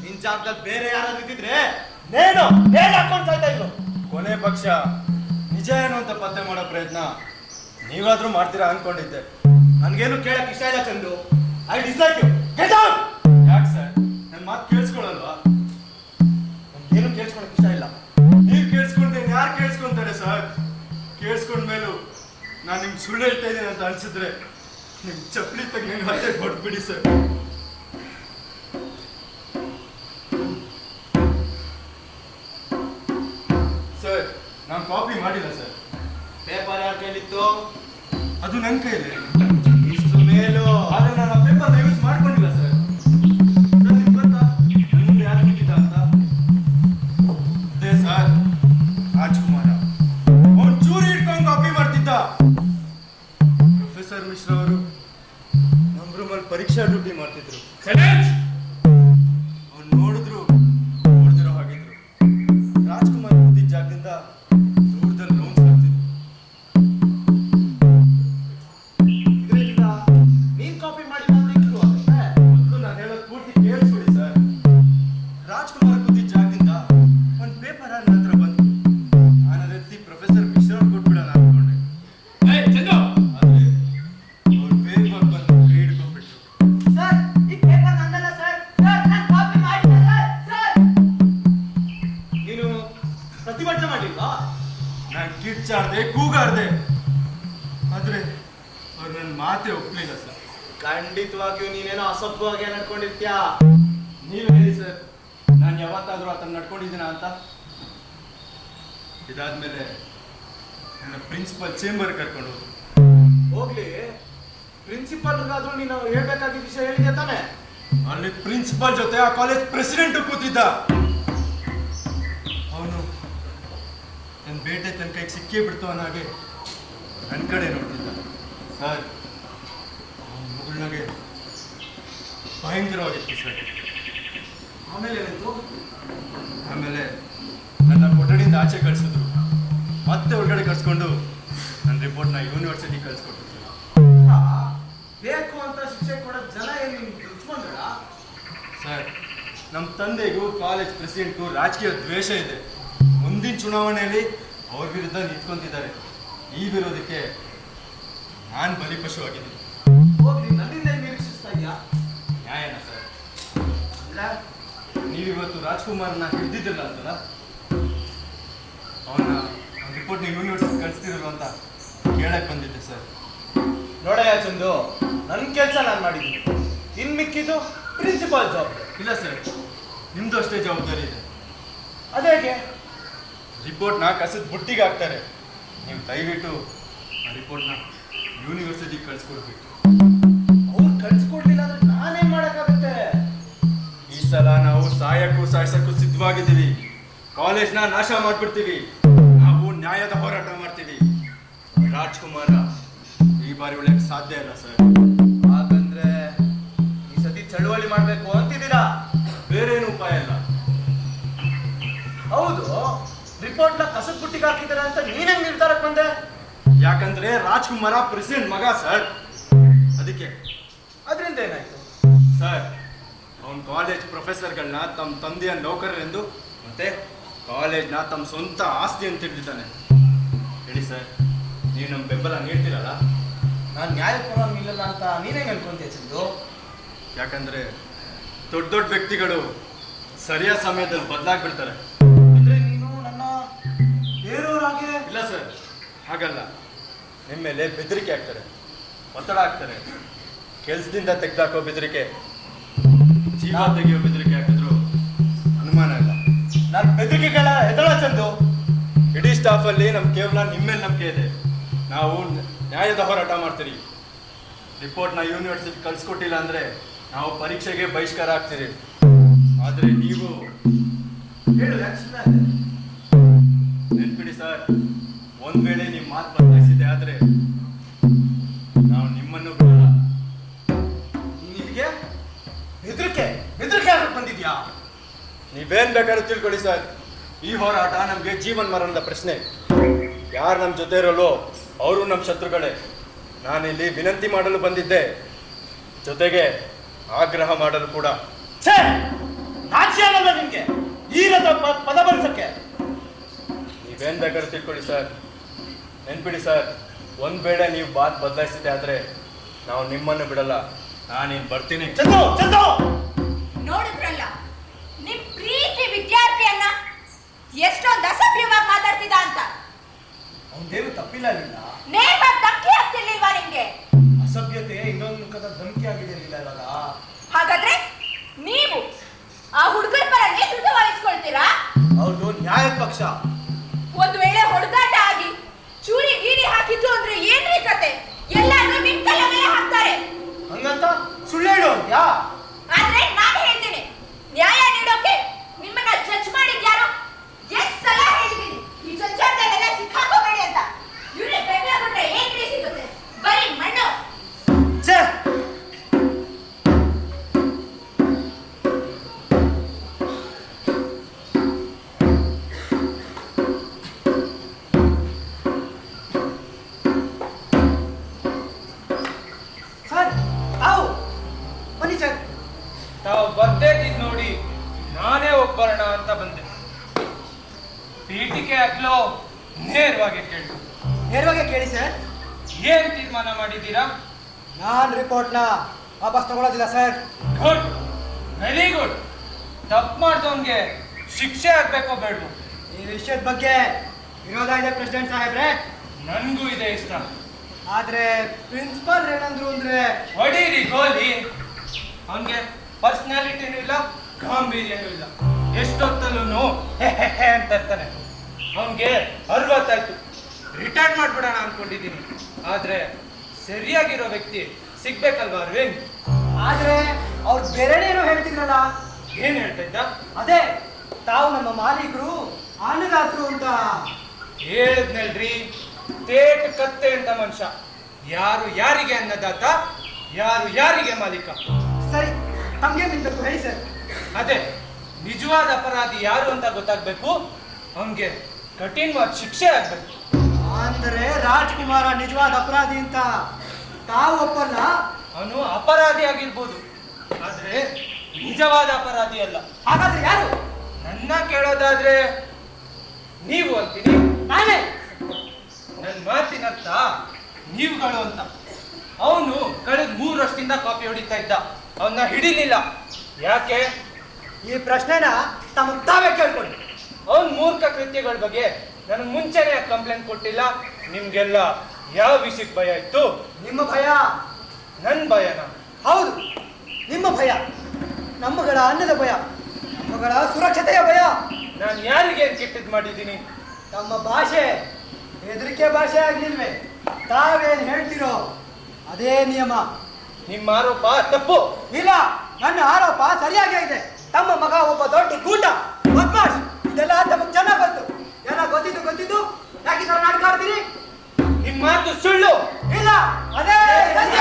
ನಿನ್ ಜಾಗದಲ್ಲಿ ಬೇರೆ ಯಾರಾದ್ರೂ ಇದ್ದಿದ್ರೆ ನೇಣು ಹಾಕೊಂಡು ಸಾಯ್ತಾ ಇದ್ರು. ಕೊನೆ ಪಕ್ಷ ನಿಜ ಏನು ಅಂತ ಪತ್ತೆ ಮಾಡೋ ಪ್ರಯತ್ನ ನೀವಾದ್ರೂ ಮಾಡ್ತೀರಾ ಅನ್ಕೊಂಡಿದ್ದೆ. ನನ್ಗೇನು ಕೇಳಕ್ ಇಷ್ಟ ಇಲ್ಲ Chandu. I dislike you. Get out. ಯಾಕೆ ಸರ್, ನನ್ನ ಮಾತು ಕೇಳಿಸ್ಕೊಳಲ್ವಾ? ನನ್ಗೇನು ಕೇಳಿಸ್ಕೊಳಕ್ ಇಷ್ಟ ಇಲ್ಲ. ನೀವು ಕೇಳಿಸ್ಕೊಂಡ್ರೆ ಯಾರು ಕೇಳಿಸ್ಕೊಂತಾರೆ ಸರ್? ಕೇಳಿಸ್ಕೊಂಡ್ಮೇಲೂ ನಾನು ನಿಮ್ಗೆ ಸುಳ್ಳು ಹೇಳ್ತಾ ಇದ್ದೀನಿ ಅಂತ ಅನ್ಸಿದ್ರೆ ನಿಮ್ ಚಪ್ಪಲಿ ತೆಗೆದು ಮತ್ತೆ ಕೊಟ್ಬಿಡಿ ಸರ್. ಸರ್, ನಾನು ಕಾಪಿ ಮಾಡಿಲ್ಲ ಸರ್. ಪೇಪರ್ ಯಾರು ಕೇಳಿತ್ತು? ಅದು ನನ್ನ ಕೈಲಿ. ಇಷ್ಟು ಮೇಲೂ ಆದ್ರೆ ನಾನು ಆ ಪೇಪರ್ನ ಯೂಸ್ ಮಾಡ್ಕೊಂಡಿಲ್ಲ ಸರ್. ನಿಮ್ಗೆ ಗೊತ್ತಾ ನನ್ನ ಮುಂದೆ ಯಾರು ಕೂತಿದ್ದ ಅಂತ? ಅದೇ ಸರ್, ರಾಜ್ಕುಮಾರ. ಅವ್ನು ಚೂರಿ ಇಟ್ಕೊಂಡು ಕಾಪಿ ಮಾಡ್ತಿದ್ದ. ಪ್ರೊಫೆಸರ್ ಮಿಶ್ರಾ ಅವರು ನಮ್ಮ ರೂಮಲ್ಲಿ ಪರೀಕ್ಷಾ ಡ್ಯೂಟಿ ಮಾಡ್ತಿದ್ರು. ಅವ್ನು ನೋಡಿದಿರೋ ಹಾಗಿದ್ರು. ರಾಜ್ಕುಮಾರ್ ಕೂತಿದ್ದ ಜಾಗದಿಂದ ದೂರದಲ್ಲಿ ರೌಂಡ್ಸ್ ಆಗ್ತಿದ್ರು. ಇದರಿಂದ ನೀನ್ ಕಾಪಿ ಮಾಡಿಲ್ಲ ಅಂದ್ರೆ ಇತ್ತು ಆಗುತ್ತೆ. ಮೊದಲು ನಾನು ಹೇಳೋದು ಪೂರ್ತಿ ಕೇಳಿಸ್ಬಿಡಿ ಸರ್. ರಾಜ್ಕುಮಾರ್ ಕೂತಿದ್ದ ಜಾಗದಿಂದ ಒಂದು ಪೇಪರ್ ನನ್ನ ಹತ್ರ ಬಂತು. ನಾನು ಅದೆತ್ತಿ ಪ್ರೊಫೆಸರ್ ಮಿಶ್ರಾ ಅವ್ರು ಕೊಟ್ಬಿಡೋಣ ಅನ್ಕೊಂಡೆ. ಆದ್ರೆ ಅವ್ರು ಪೇಪರ್ ಬಂದು ಕೈ ಹಿಡ್ಕೊಂಡ್ಬಿಟ್ರು. ಸರ್, ಈ ಪೇಪರ್ ನಂದಲ್ಲ ಸರ್. ಸರ್, ನಾನು ಕಾಪಿ ಮಾಡಿಲ್ಲ ಸರ್. ಸರ್, ನೀನು ಪ್ರತಿಭಟನೆ ಮಾಡಿಲ್ವಾ? ನಾನು ಕಿರ್ಚಾಡ್ದೆ, ಕೂಗಾಡ್ದೆ. ಆದ್ರೆ ಅವ್ರು ನನ್ನ ಮಾತೇ ಒಪ್ಪಲಿಲ್ಲ ಸರ್. ಖಂಡಿತವಾಗಿಯೂ ನೀನೇನೋ ಅಸಭ್ಯವಾಗಿ ನಡ್ಕೊಂಡಿರ್ತೀಯಾ. ನೀವು ಹೇಳಿ ಸರ್, ನಾನು ಯಾವತ್ತಾದ್ರೂ ಆತನ ನಡ್ಕೊಂಡಿದ್ದೀನ ಅಂತ? ಇದಾದ್ಮೇಲೆ ನನ್ನ ಪ್ರಿನ್ಸಿಪಲ್ ಚೇಂಬರ್ ಕರ್ಕೊಂಡು ಹೋದ್ರು. ಹೋಗ್ಲಿ, ಪ್ರಿನ್ಸಿಪಾಲ್ಗಾದ್ರೂ ನೀನು ಹೇಳ್ಬೇಕಾಗಿದ್ದ ವಿಷಯ ಹೇಳಿದೆ ತಾನೆ? ಅಲ್ಲಿ ಪ್ರಿನ್ಸಿಪಲ್ ಜೊತೆ ಆ ಕಾಲೇಜ್ ಪ್ರೆಸಿಡೆಂಟ್ ಕೂತಿದ್ದ. ಅವನು ನನ್ನ ಬೇಟೆ ತನ್ನ ಕೈಗೆ ಸಿಕ್ಕೇ ಬಿಡ್ತು ಅನ್ನೋ ಹಾಗೆ ನನ್ನ ಕಡೆ ನೋಡ್ತಿದ್ದ. ಸರ್, ಅವನ ಮುಗುಳ್ನಾಗೆ ಭಯಂಕರವಾಗಿತ್ತು ಸರ್. ಆಮೇಲೆ ಏನಾಯ್ತು? ಆಮೇಲೆ ನನ್ನ ಕೊಠಡಿಯಿಂದ ಆಚೆ ಕಳಿಸಿದ್ರು. ಮತ್ತೆ ಒಳಗಡೆ ಕರ್ಸ್ಕೊಂಡು ನನ್ನ ರಿಪೋರ್ಟ್ನ ಯೂನಿವರ್ಸಿಟಿ ಕಳಿಸ್ಕೊಟ್ರು ಸರ್. ಬೇಕು ಅಂತ ಶಿಕ್ಷೆ ಕೊಡೋ ಜನ ಏನು ದುಡ್ಸ್ಕೊಂಡ್ರ? ನಮ್ಮ ತಂದೆಗೂ ಕಾಲೇಜ್ ಪ್ರೆಸಿಡೆಂಟ್ಗೂ ರಾಜಕೀಯ ದ್ವೇಷ ಇದೆ. ಮುಂದಿನ ಚುನಾವಣೆಯಲ್ಲಿ ಅವ್ರ ವಿರುದ್ಧ ನಿಂತ್ಕೊಂತಿದ್ದಾರೆ. ಈ ವಿರೋಧಕ್ಕೆ ನಾನು ಬಲಿಪಶು ಆಗಿದ್ದೀನಿ. ಹೋಗ್ಲಿ, ನನ್ನಿಂದ ಏನ್ ನಿರೀಕ್ಷಿಸ್ತಾ ಇದೆಯಾ? ನ್ಯಾಯನ ಸರ್? ಅಂದ್ರೆ ನೀವಿವತ್ತು ರಾಜ್ಕುಮಾರ್ನ ಹಿಡ್ದಿದ್ದಿಲ್ಲ ಅಂತಲ್ಲ, ಅವನ ರಿಪೋರ್ಟ್ ನೀವು ಯೂನಿವರ್ಸಿಟಿ ಕಳಿಸ್ತಿರಲ್ವ ಅಂತ ಕೇಳಕ್ ಬಂದಿದ್ದೆ ಸರ್. ನೋಡಯ್ಯ ಚಂದು, ನನ್ನ ಕೆಲಸ ನಾನು ಮಾಡಿದ್ದೀನಿ. ಇನ್ ಮಿಕ್ಕಿದ್ದು ಪ್ರಿನ್ಸಿಪಾಲ್ ಜಾಬ್. ಇಲ್ಲ ಸರ್, ನಿಮ್ದು ಅಷ್ಟೇ ಜವಾಬ್ದಾರಿ ಇದೆ. ಅದೇಗೆ? ರಿಪೋರ್ಟ್ನ ಕಸದ ಬುಟ್ಟಿಗೆ ಹಾಕ್ತಾರೆ. ನೀವು ದಯವಿಟ್ಟು ಆ ರಿಪೋರ್ಟ್ನ ಯೂನಿವರ್ಸಿಟಿಗೆ ಕಳಿಸ್ಕೊಡ್ಬೇಕು. ಅವ್ರು ಕಳ್ಸಿಕೊಡ್ಲಿಲ್ಲ ಅಂದ್ರೆ ನಾನೇನ್ ಮಾಡಕ್ಕಾಗತ್ತೆ? ಈ ಸಲ ನಾವು ಸಾಯಿಸಕ್ಕೂ ಸಿದ್ಧವಾಗಿದ್ದೀವಿ. ಕಾಲೇಜ್ನ ನಾಶ ಮಾಡ್ಬಿಡ್ತೀವಿ. ನಾವು ನ್ಯಾಯದ ಹೋರಾಟ ಮಾಡ್ತೀವಿ. ರಾಜ್ಕುಮಾರ ಈ ಬಾರಿ ಉಳಿಯಕ್ಕೆ ಸಾಧ್ಯ ಇಲ್ಲ ಸರ್. ಹಾಗಂದ್ರೆ ಈ ಸತಿ ಚಳುವಳಿ ಮಾಡ್ಬೇಕು ಅಂತಿದ್ದೀರಾ? ಬೇರೇನು ಉಪಾಯ ಇಲ್ಲ. ಹೌದು, ರಿಪೋರ್ಟ್ ನ ಕಸದ ಬುಟ್ಟಿಗೆ ಹಾಕಿದ್ದಾರೆ ಅಂತ ನೀನೇನ್ ನಿರ್ಧಾರಕ್ಕೆ ಬಂದೆ? ಯಾಕಂದ್ರೆ ರಾಜ್ಕುಮಾರ ಪ್ರೆಸಿಡೆಂಟ್ ಮಗ ಸರ್, ಅದಕ್ಕೆ. ಅದರಿಂದ ಏನಾಯ್ತು ಸರ್, ಅವನ್ ಕಾಲೇಜ್ ಪ್ರೊಫೆಸರ್ಗಳನ್ನ ತಮ್ಮ ತಂದೆಯ ನೌಕರರೆಂದು ಮತ್ತೆ ಕಾಲೇಜ್ನ ತಮ್ಮ ಸ್ವಂತ ಆಸ್ತಿ ಅಂತ ತಿಳಿದಿದ್ದಾನೆ. ಹೇಳಿ ಸರ್, ನೀವು ನಮ್ಮ ಬೆಂಬಲ ನೀಡ್ತೀರಲ್ಲ? ನಾನು ನ್ಯಾಯ ಪರ ನಿಲ್ಲಲ್ಲ ಅಂತ ನೀನೇನ್ ಅನ್ಕೊಂತೀಯ ಚಂದು? ಯಾಕಂದ್ರೆ ದೊಡ್ಡ ದೊಡ್ಡ ವ್ಯಕ್ತಿಗಳು ಸರಿಯಾದ ಸಮಯದಲ್ಲಿ ಬದಲಾಗ್ಬಿಡ್ತಾರೆ. ಅಂದ್ರೆ ನೀನು ನನ್ನ ಬೇರೆಯವರಾಗೆ? ಇಲ್ಲ ಸರ್, ಹಾಗಲ್ಲ. ನಿಮ್ಮ ಮೇಲೆ ಬೆದರಿಕೆ ಹಾಕ್ತಾರೆ, ಒತ್ತಡ ಹಾಕ್ತಾರೆ. ಕೆಲ್ಸದಿಂದ ತೆಗೆದಾಕೋ ಬೆದರಿಕೆ, ಜೀವ ತೆಗೆಯೋ ಬೆದರಿಕೆ ಹಾಕಿದ್ರು ಅನುಮಾನ ಇಲ್ಲ. ನನ್ನ ಬೆದರಿಕೆಗಳ ಎದಳ ಚಂದು. ಇಡೀ ಸ್ಟಾಫಲ್ಲಿ ಕೇವಲ ನಿಮ್ಮ ಮೇಲೆ ನಂಬಿಕೆ ಇದೆ. ನಾವು ನ್ಯಾಯದ ಹೋರಾಟ ಮಾಡ್ತೀರಿ. ರಿಪೋರ್ಟ್ನ ಯೂನಿವರ್ಸಿಟಿ ಕಳ್ಸಿಕೊಟ್ಟಿಲ್ಲ ಅಂದ್ರೆ ನಾವು ಪರೀಕ್ಷೆಗೆ ಬಹಿಷ್ಕಾರ ಆಗ್ತೀರಿ. ಆದರೆ ನೀವು ಹೇಳು, ಯಾಕೆ ಸುಮ್ಮನೆ? ನೆನ್ಪಿಡಿ ಸರ್, ಒಂದ್ ವೇಳೆ ನಿಮ್ಮ ಮಾತು ಬದಲಾಯಿಸಿದೆ ಆದ್ರೆ ನಾವು ನಿಮ್ಮನ್ನು ಬಿಡಲ್ಲ. ನಿನಗೆ ಬೆದರಿಕೆ ಆಗಕ್ಕೆ ಬಂದಿದ್ಯಾ? ನೀವೇನ್ ಬೇಕಾದ್ರೂ ತಿಳ್ಕೊಳ್ಳಿ ಸರ್, ಈ ಹೋರಾಟ ನಮ್ಗೆ ಜೀವನ್ ಮರಣದ ಪ್ರಶ್ನೆ. ಯಾರು ನಮ್ಮ ಜೊತೆ ಇರೋಲ್ಲೋ ಅವರು ನಮ್ಮ ಶತ್ರುಗಳೇ. ನಾನಿಲ್ಲಿ ವಿನಂತಿ ಮಾಡಲು ಬಂದಿದ್ದೆ, ಜೊತೆಗೆ ಆಗ್ರಹ ಮಾಡಲು ಕೂಡ. ಛೇ, ನಾಚಿಕೆ ಆಗಲ್ಲ ನಿಮ್ಗೆ ಈರದ ಪದ ಬಳಸಕ್ಕೆ? ನೀವೇನ್ ಬೇಕಾದ್ರೂ ತಿಳ್ಕೊಳ್ಳಿ ಸರ್. ನೆನ್ಪಿಡಿ ಸರ್, ಒಂದ್ ವೇಳೆ ನೀವು ಮಾತು ಬದಲಾಯಿಸಿದೆ ಆದ್ರೆ ನಾವು ನಿಮ್ಮನ್ನು ಬಿಡಲ್ಲ. ನಾನಿನ್ ಬರ್ತೀನಿ. ಚಂದು, ಚಂದು! ನೋಡಿದ್ರಲ್ಲ ನಿಮ್ ಪ್ರೀತಿ ವಿದ್ಯಾರ್ಥಿಯನ್ನ ಎಷ್ಟೊಂದು ಅಸಭ್ಯವಾಗಿ ಮಾತಾಡ್ತಿದ್ದ ಅಂತ. ಅವನ್ದೇನು ತಪ್ಪಿಲ್ಲ ನಿನ್ನ. ನೇಮ ಧಮಕಿ ಆಗ್ತಿರ್ಲಿಲ್ವಾ ನಿಮ್ಗೆ? ಅಸಭ್ಯತೆ ಇನ್ನೊಂದು ಮುಖದ ಧಮಕಿ ಆಗಿರಲಿಲ್ಲ ಇವಾಗ. ಹಾಗಾದ್ರೆ ನೀವು ಆ ಹುಡುಗರ ಪರ ನೇತೃತ್ವ ವಹಿಸ್ಕೊಳ್ತೀರಾ? ಅವ್ರದ್ದು ನ್ಯಾಯದ ಪಕ್ಷ. ಒಂದು ವೇಳೆ ಹೊಡೆದಾಟ ಆಗಿ ಚೂರಿ ಗೀರಿ ಹಾಕಿದ್ದು ಅಂದ್ರೆ ಏನ್ರಿ ಕತೆ? ಎಲ್ಲಾದ್ರೂ ನಿಮ್ ತಲೆ ಮೇಲೆ ಹಾಕ್ತಾರೆ. ಹಂಗಂತ ಸುಳ್ಳು ಹೇಳು ಅಂತ್ಯಾ? ಆದ್ರೆ ನಾನು ಹೇಳ್ತೀನಿ, ನ್ಯಾಯ ನೀಡೋಕೆ ನಿಮ್ಮನ್ನ ಜಡ್ಜ್ ಮಾಡಿದ್ಯಾರು? ಎಷ್ಟ್ ಸಲ ಹೇಳಿದ್ದೀನಿ ಈ ಜಡ್ಜರ್ದಲ್ಲೆಲ್ಲ ಸಿಕ್ಕಾಕೋಬೇಡಿ ಅಂತ. ಇವ್ರೆ ಬೆಂಗಳೂರು ಏನ್ರಿ ಸಿಗುತ್ತೆ? ಬರೀ ಮಣ್ಣು. ಛೇ, ಸರ್, ತಾವು ಬನ್ನಿ ಸರ್. ತಾವು ಬರ್ತಾ ಇದ್ದಿದ್ ನೋಡಿ ನಾನೇ ಒಬ್ಬರಣ ಅಂತ ಬಂದೆ. ಪೀಠಿಕೆ ಹಾಕ್ಲೋ ನೇರವಾಗಿ ಕೇಳು. ನೇರವಾಗಿ ಕೇಳಿ ಸರ್. ಏನ್ ತೀರ್ಮಾನ ಮಾಡಿದ್ದೀರಾ? ನಾನು ರಿಪೋರ್ಟ್ನ ವಾಪಸ್ ತಗೊಳ್ಳೋದಿಲ್ಲ ಸರ್. Good, very good. ತಪ್ಪು ಮಾಡಿದವನ್ಗೆ ಶಿಕ್ಷೆ ಆಗ್ಬೇಕೋ ಬೇಡ್ವು? ಈ ವಿಷಯದ ಬಗ್ಗೆ ವಿರೋಧ ಇದೆ ಪ್ರೆಸಿಡೆಂಟ್ ಸಾಹೇಬ್ರೆ. ನನ್ಗೂ ಇದೆ ಇಷ್ಟ. ಆದ್ರೆ ಪ್ರಿನ್ಸಿಪಾಲ್ ಏನಂದ್ರು ಅಂದ್ರೆ ಹೊಡೀರಿ ಗೋಲಿ. ಅವನ್ಗೆ ಪರ್ಸನಾಲಿಟಿನೂ ಇಲ್ಲ, ಗಾಂಭೀರ್ಯನೂ ಇಲ್ಲ. ಎಷ್ಟೊತ್ತಲ್ಲೂ ಅಂತ ಇರ್ತಾನೆ. ಅವನ್ಗೆ 60 ಆಯ್ತು, ರಿಟೈರ್ಡ್ ಮಾಡ್ಬಿಡೋಣ ಅನ್ಕೊಂಡಿದ್ದೀನಿ. ಆದ್ರೆ ಸರಿಯಾಗಿರೋ ವ್ಯಕ್ತಿ ಸಿಗ್ಬೇಕಲ್ವಾ ಅರವಿಂದ್? ಆದ್ರೆ ಅವ್ರು ಬೇರೆನೇನೋ ಹೇಳ್ತಿದ್ರಲ್ಲ. ಏನ್ ಹೇಳ್ತಾ ಇದ್ದ? ಅದೇ ತಾವು ನಮ್ಮ ಮಾಲೀಕರು ಅನ್ನದಾತರು ಅಂತ. ಹೇಳಿದ್ನಲ್ರಿ, ತೇಟ್ ಕತ್ತೆ ಅಂತ ಮನುಷ್ಯ. ಯಾರು ಯಾರಿಗೆ ಅನ್ನದಾತ, ಯಾರು ಯಾರಿಗೆ ಮಾಲೀಕ. ಸರಿ, ತಮ್ಗೆ ನಿಂತದ್ದು ಹೇಳಿ ಸರ್. ಅದೇ ನಿಜವಾದ ಅಪರಾಧಿ ಯಾರು ಅಂತ ಗೊತ್ತಾಗ್ಬೇಕು. ಅವನ್ಗೆ ಕಠಿಣವಾದ ಶಿಕ್ಷೆ ಆಗ್ಬೇಕು. ಅಂದ್ರೆ ರಾಜ್ಕುಮಾರ ನಿಜವಾದ ಅಪರಾಧಿ ಅಂತ ತಾವು ಒಪ್ಪಲ್ಲ? ಅವನು ಅಪರಾಧಿ ಆಗಿರ್ಬೋದು, ಆದ್ರೆ ನಿಜವಾದ ಅಪರಾಧಿ ಅಲ್ಲ. ಹಾಗಾದ್ರೆ ಯಾರು? ನನ್ನ ಕೇಳೋದಾದ್ರೆ ನೀವು ಅಂತೀನಿ. ನಾನೇ. ನನ್ನ ಮಾತಿನರ್ಥ ನೀವುಗಳು ಅಂತ. ಅವನು ಕಳೆದ 3 ವರ್ಷದಿಂದ ಕಾಪಿ ಹೊಡಿತಾ ಇದ್ದ. ಅವನ್ನ ಹಿಡಿಲಿಲ್ಲ. ಯಾಕೆ? ಈ ಪ್ರಶ್ನೆನ ತಮಗೆ ತಾವೇ ಕೇಳ್ಕೊಳ್ಳಿ. ಅವನ್ ಮೂರ್ಖ ಕೃತ್ಯಗಳ ಬಗ್ಗೆ ನನಗೆ ಮುಂಚೆನೆ ಕಂಪ್ಲೇಂಟ್ ಕೊಟ್ಟಿಲ್ಲ. ನಿಮ್ಗೆಲ್ಲ ಯಾವ ವಿಷಯಕ್ಕೆ ಭಯ ಇತ್ತು? ನಿಮ್ಮ ಭಯ. ನನ್ನ ಭಯನ? ಹೌದು, ನಿಮ್ಮ ಭಯ. ನಮ್ಮಗಳ ಅನ್ನದ ಭಯ, ನಮ್ಮಗಳ ಸುರಕ್ಷತೆಯ ಭಯ. ನಾನು ಯಾರಿಗೆ ಕೆಟ್ಟದ್ ಮಾಡಿದ್ದೀನಿ? ತಮ್ಮ ಭಾಷೆ ಹೆದರಿಕೆ ಭಾಷೆ ಆಗ್ಲಿಲ್ವೇ? ತಾವೇನ್ ಹೇಳ್ತಿರೋ ಅದೇ ನಿಯಮ. ನಿಮ್ಮ ಆರೋಪ ತಪ್ಪು. ಇಲ್ಲ, ನನ್ನ ಆರೋಪ ಸರಿಯಾಗೇ ಇದೆ. ತಮ್ಮ ಮಗ ಒಬ್ಬ ದೊಡ್ಡ ಗೂಂಡ, ಬದ್ಮಾಶ್. ಇದೆಲ್ಲ ತಮಗೆ ಚೆನ್ನಾಗಿ ಗೊತ್ತು. ಎಲ್ಲ ಗೊತ್ತಿದ್ದು ಯಾಕೆ ಈ ಥರ ನಾಟಕ ಆಡ್ತೀರಿ? ನಿಮ್ಮ ಮಾತು ಸುಳ್ಳು. ಇಲ್ಲ, ಅದೇ ಸತ್ಯ.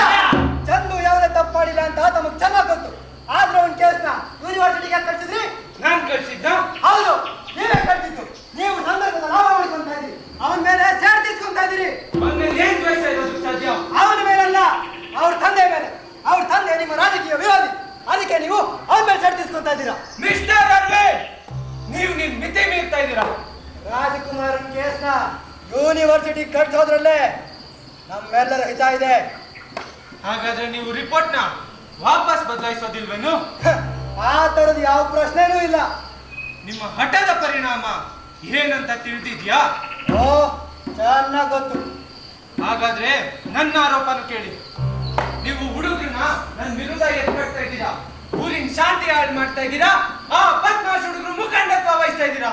ಚಂದು ಯಾವುದೇ ತಪ್ಪು ಮಾಡಿಲ್ಲ ಅಂತ ತಮಗೆ ಚೆನ್ನಾಗಿ ಗೊತ್ತು. ಆದ್ರೆ ಅವ್ನ ಕೇಸ್ನ ಯೂನಿವರ್ಸಿಟಿಗೆ ಕಳ್ಸಿದ್ರಿ. ನಾನ್ ಕಳ್ಸಿದ್ದ? ಹೌದು, ನೀವೇ ಕಳ್ಸಿದ್ದು. ನೀವು ಸಂದರ್ಭದ ಲಾಭ ಮಾಡ್ಕೊಂತ ಇದ್ದೀರಿ. ಅವನ ಮೇಲೆ ಸೇರ್ ತೀರ್ಸ್ಕೊಂತ ಇದ್ದೀರಿ. ಅವನ ಏನ್ ದ್ವೇಷ ಇರೋದು ಸಾಧ್ಯ? ಅವನ ಮೇಲಲ್ಲ, ಅವ್ರ ತಂದೆ ಮೇಲೆ. ಅವ್ರ ತಂದೆ ನಿಮ್ಮ ರಾಜಕೀಯ ವಿರೋಧಿ. ಅದಕ್ಕೆ ನೀವು ಅವನ ಮೇಲೆ ಸೇರ್ ತೀರ್ಸ್ಕೊಂತ ಇದ್ದೀರಾ. ಮಿಸ್ಟರ್ ಅರವಿಂದ್, ನೀವು ನಿಮ್ ಮಿತಿ ಮೀರ್ತಾ ಇದ್ದೀರಾ. ರಾಜಕುಮಾರನ್ ಕೇಸ್ನ ಯೂನಿವರ್ಸಿಟಿ ಕಟ್ಸೋದ್ರಲ್ಲೇ ನಮ್ಮೆಲ್ಲರ ಹಿತ ಇದೆ. ಹಾಗಾದ್ರೆ ನೀವು ರಿಪೋರ್ಟ್ನ ವಾಪಸ್ ಬದಲಾಯಿಸೋದಿಲ್ವೇನು? ಆ ತರದ ಯಾವ ಪ್ರಶ್ನೆನೂ ಇಲ್ಲ. ನಿಮ್ಮ ಹಠದ ಪರಿಣಾಮ ಏನಂತ ತಿಳಿದಿದ್ಯಾ? ಓ, ಚೆನ್ನಾಗ್ ಗೊತ್ತು. ಹಾಗಾದ್ರೆ ನನ್ನ ಆರೋಪನ ಕೇಳಿ. ನೀವು ಹುಡುಗರನ್ನ ನನ್ನ ವಿರುದ್ಧ ಎತ್ಕೊಳ್ತಾ ಇದ್ದೀರಾ. ಊರಿನ ಶಾಂತಿ ಹಾಳು ಮಾಡ್ತಾ ಇದ್ದೀರಾ. ಆ ಬದ್ಮಾಶ್ ಹುಡುಗರು ಮುಖಂಡತ್ವ ವಹಿಸ್ತಾ ಇದ್ದೀರಾ.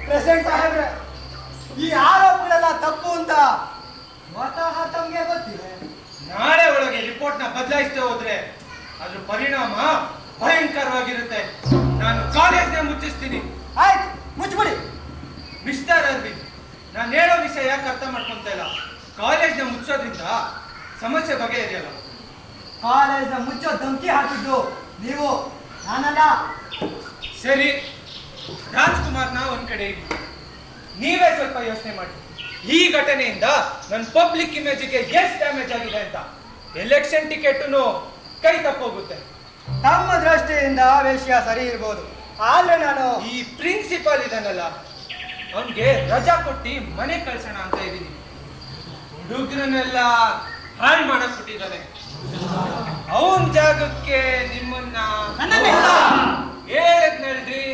ಪ್ರೆಸಿಡೆಂಟ್ ಸಾಹೇಬ್ರೆ, ಈ ಆರೋಪಗಳೆಲ್ಲ ತಪ್ಪು ಅಂತ ಸ್ವತಃ ತಮ್ಗೆ ಗೊತ್ತಿದೆ. ನಾಳೆ ಒಳಗೆ ರಿಪೋರ್ಟ್ನ ಬದಲಾಯಿಸದೆ ಹೋದ್ರೆ ಅದ್ರ ಪರಿಣಾಮ ಭಯಂಕರವಾಗಿರುತ್ತೆ. ನಾನು ಕಾಲೇಜ್ನ ಮುಚ್ಚಿಸ್ತೀನಿ. ಆಯ್ತು, ಮುಚ್ಚಿಬಿಡಿ. ಮಿಸ್ಟರ್ ಅರವಿಂದ್, ನಾನು ಹೇಳೋ ವಿಷಯ ಯಾಕೆ ಅರ್ಥ ಮಾಡ್ಕೊಂತ ಇಲ್ಲ? ಕಾಲೇಜ್ನ ಮುಚ್ಚೋದ್ರಿಂದ ಸಮಸ್ಯೆ ಬಗೆಹರಿಯಲ್ಲ. ಕಾಲೇಜ್ನ ಮುಚ್ಚೋ ಧಮಕಿ ಹಾಕಿದ್ದು ನೀವು, ನಾನಲ್ಲ. ಸರಿ, ರಾಜ್ಕುಮಾರ್ನ ಒಂದ್ ಕಡೆ ಇಡಿ. ನೀವೇ ಸ್ವಲ್ಪ ಯೋಚನೆ ಮಾಡಿ. ಈ ಘಟನೆಯಿಂದ ನನ್ನ ಪಬ್ಲಿಕ್ ಇಮೇಜ್ಗೆ ಎಷ್ಟು ಡ್ಯಾಮೇಜ್ ಆಗಿದೆ ಅಂತ. ಎಲೆಕ್ಷನ್ ಟಿಕೆಟ್ನು ಕೈ ತಪ್ಪೋಗುತ್ತೆ. ತಮ್ಮ ದೃಷ್ಟಿಯಿಂದ ವಿಷಯ ಸರಿ ಇರ್ಬೋದು, ಆದ್ರೆ ನಾನು ಈ ಪ್ರಿನ್ಸಿಪಾಲ್ ಇದನ್ನಲ್ಲ, ಅವನ್ಗೆ ರಜಾ ಕೊಟ್ಟು ಮನೆ ಕಳ್ಸೋಣ ಅಂತ ಇದ್ದೀನಿ. ಹುಡುಗರನ್ನೆಲ್ಲ ಹಾಳು ಮಾಡಕ್ ಬಿಟ್ಟಿದ್ದಾನೆ. ಅವನ್ ಜಾಗಕ್ಕೆ ನಿಮ್ಮನ್ನ ಹೇಳಕ್ ನಡ್ರಿ.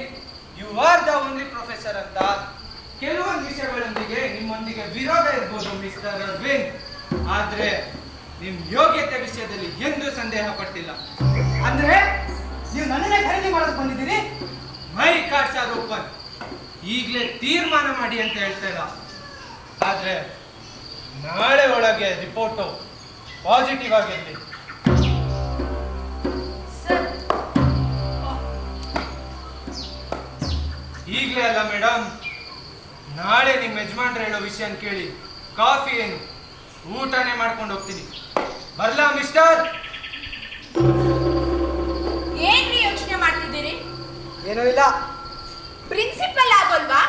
You are the only professor ಅಂತ. ಕೆಲವೊಂದು ವಿಷಯಗಳೊಂದಿಗೆ ನಿಮ್ಮೊಂದಿಗೆ ವಿರೋಧ ಇರ್ಬೋದು ಮಿಸ್ಟರ್ ಅರವಿಂದ್, ಆದ್ರೆ ನಿಮ್ ಯೋಗ್ಯತೆ ವಿಷಯದಲ್ಲಿ ಎಂದೂ ಸಂದೇಹ ಪಟ್ಟಿಲ್ಲ. ಅಂದ್ರೆ ನೀವು ನನ್ನನ್ನೇ ಖರೀದಿ ಮಾಡಕ್ ಬಂದಿದ್ದೀರಿ? ಮೈ ಕಾರ್ಡ್ಸ್ ಆರ್ ಓಪನ್. ಈಗಲೇ ತೀರ್ಮಾನ ಮಾಡಿ ಅಂತ ಹೇಳ್ತಾ ಇಲ್ಲ, ಆದ್ರೆ ನಾಳೆ ಒಳಗೆ ರಿಪೋರ್ಟು ಪಾಸಿಟಿವ್ ಆಗಿರ್ಲಿ. ಈಗಲೇ ಅಲ್ಲ ಮೇಡಮ್, ನಾಳೆ ನಿಮ್ಮ ಯಜಮಾನ್ರು ಹೇಳೋ ವಿಷಯ ಕೇಳಿ ಕಾಫಿ ಏನು ಊಟನೇ ಮಾಡ್ಕೊಂಡು ಹೋಗ್ತೀನಿ. ಬರ್ಲಾ ಮಿಸ್ಟರ್? ಏನ್ರಿ ಯೋಚನೆ ಮಾಡ್ತಿದ್ದೀರಿ? ಏನೂ ಇಲ್ಲ. ಪ್ರಿನ್ಸಿಪಲ್ ಆಗೋಲ್ವಾ?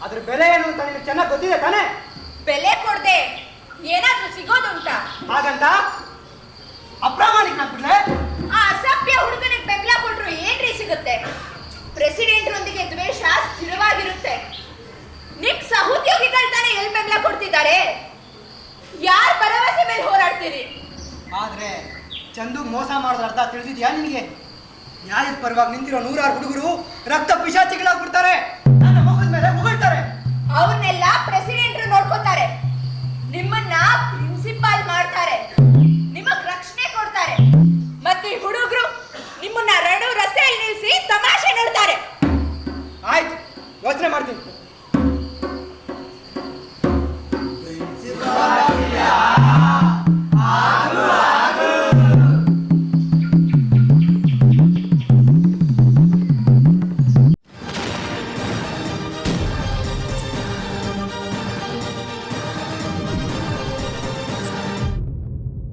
ಅದ್ರ ಬೆಲೆ ಏನು ಅಂತ ನಿಮ್ಗೆ ಚೆನ್ನಾಗಿ ಗೊತ್ತಿದೆ ತಾನೇ? ಬೆಲೆ ಕೊಡದೆ ಏನಾದ್ರೂ ಸಿಗೋದುಂಟಾ? ಹಾಗಂತ ಅಪ್ರಾಮಾಣಿಕನಾಗ್ಬಿಟ್ರೆ? ಆ ಅಸಭ್ಯ ಹುಡುಗನಿಗೆ ಬೆಂಬಲ ಕೊಟ್ರು ಏನ್ರಿ ಸಿಗುತ್ತೆ? ಪ್ರೆಸಿಡೆಂಟ್ರೊಂದಿಗೆ ದ್ವೇಷ ಸ್ಥಿರವಾಗಿರುತ್ತೆ. ನಿಮ್ ಸಹೋದ್ಯೋಗಿಗಳು ತಾನೇ ಎಲ್ಲಿ ಬೆಂಬಲ ಕೊಡ್ತಿದ್ದಾರೆ? ಯಾರ ಭರವಸೆ ಮೇಲೆ ಹೋರಾಡ್ತೀರಿ? ಆದ್ರೆ ಚಂದು ಮೋಸ ಮಾಡೋದ್ರ ಅರ್ಥ ತಿಳಿದಿದ್ಯಾ ನಿನಗೆ? ನ್ಯಾಯದ ಪರವಾಗಿ ನಿಂತಿರೋ 100 ಹುಡುಗರು ರಕ್ತ ಪಿಶಾಚಿಗಳಾಗ್ಬಿಡ್ತಾರೆ.